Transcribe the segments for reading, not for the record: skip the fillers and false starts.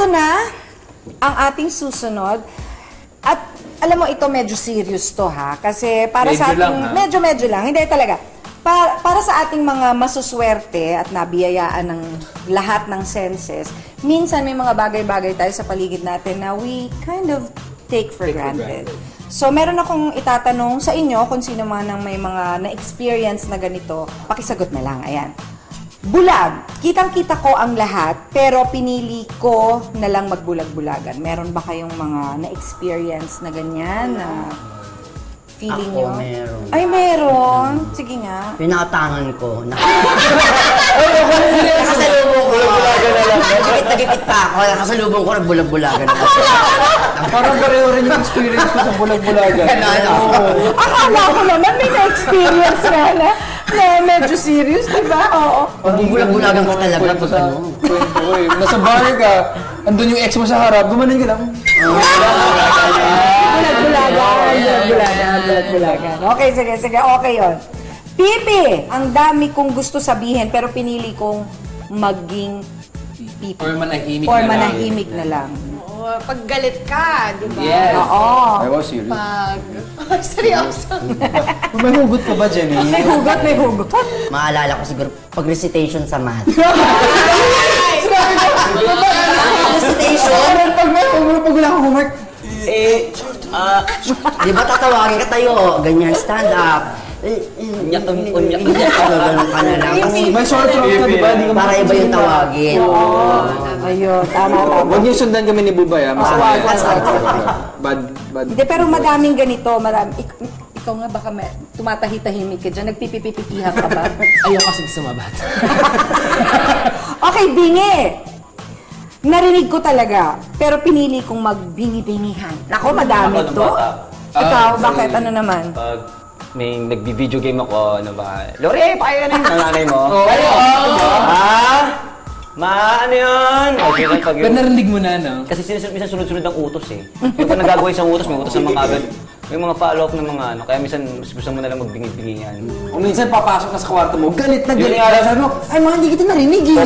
Eto na ang ating susunod. At alam mo, ito medyo serious to ha. Kasi para Medyo sa ating... lang, ha? Medyo lang. Hindi talaga. Para sa ating mga masuswerte at nabiyayaan ng lahat ng senses, minsan may mga bagay-bagay tayo sa paligid natin na we kind of take for granted. So, meron akong itatanong sa inyo kung sino man ang may mga na-experience na ganito. Pakisagot na lang. Ayan. Bulag. Kitang-kita ko ang lahat, pero pinili ko na lang magbulag-bulagan. Meron ba kayong mga na-experience na ganyan? Na feeling nyo? Meron. Ay, meron. Sige nga. Pinakatangan ko. Nakasalubong ko. Nagipit pa ako. Nakasalubong ko, nagbulag-bulagan ako. Parang pareho rin yung experience ko sa bulag-bulagan. Akala ko naman may na-experience nga na medyo serious, di ba? Oo. Parang bulag-bulagan ka talaga. Kwento sa kwento ko eh. Nasa bar ka, andun yung ex mo sa harap, gumanin ka lang. Bulag-bulagan. Okay, sige. Okay yun. Pipi! Ang dami kong gusto sabihin, pero pinili kong maging pipi. Or manahimik Or na lang. manahimik na lang. Oo, pag galit ka, di ba? Yes. Oo. I was serious. Pag... Ay, seryoso. May hugot ka ba, Jenny? May hugot. Maalala ko siguro, pag-recitation sa math. Recitation? Pag wala kang homework, Di ba tatawagin ka tayo? Ganyan, stand up. Ganun ka na lang. Kasi may short throat ka, di ba? Di ka para iba yung tawagin. Ayun, tama. Huwag niyo sundan kami ni Bubay, ha? Wag. Bad. Hindi, pero madaming ganito. Ikaw nga baka tumatahi-tahimik ka dyan. Nagpipipipihan ka ba? Ayaw kasi sumabat. Okay, bingi. Narinig ko talaga, pero pinili kong magbingi-bingihan. Nako, madami to. Ikaw, bakit? Ano naman? Pag may nagbi-video game ako, ano ba? Lore, pakaya na yung nanay mo. Ano yun? Okay lang pag Pero narinig mo na, no? Kasi minsan sunod-sunod ang utos eh. Yung pag nagagawa isang utos, may utos ng mga agad. May mga follow-up ng mga ano. Kaya minsan mas gusto mo na lang magbingi-bingihan. Kung minsan papasok ka sa kwarto mo, galit na Yun galit. nga lang. Sabi mo, ay mga hindi kita narinig eh.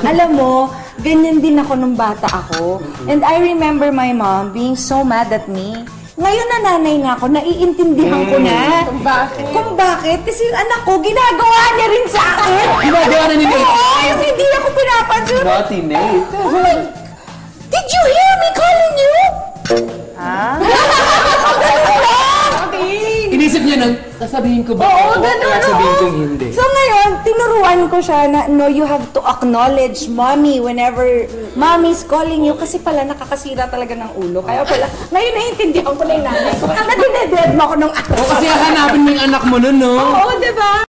Alam mo, ganyan din ako nung bata ako. And I remember my mom being so mad at me. Ngayon na nanay nga ako, naiintindihan ko na. Kung bakit? Kasi yung anak ko, ginagawa niya rin sa akin. Ginagawa na ni Nate. Oo, yung hindi ako pinapansin. Naughty, Nate. Did you hear me calling you? Ha? Inisip niya nun, sasabihin ko ba? Oo, ganun. Kaya sabihin kong hindi. So ngayon, tinuruan ko siya na, no, you have to acknowledge mommy whenever mommy's calling you. Kasi pala, nakakasira talaga ng ulo. Kaya pala, ngayon naiintindihan ko na yung nanay ko. Nadineded mo ako nung ako. O kasi hahanapin mo yung anak mo nun, no? Oo, diba?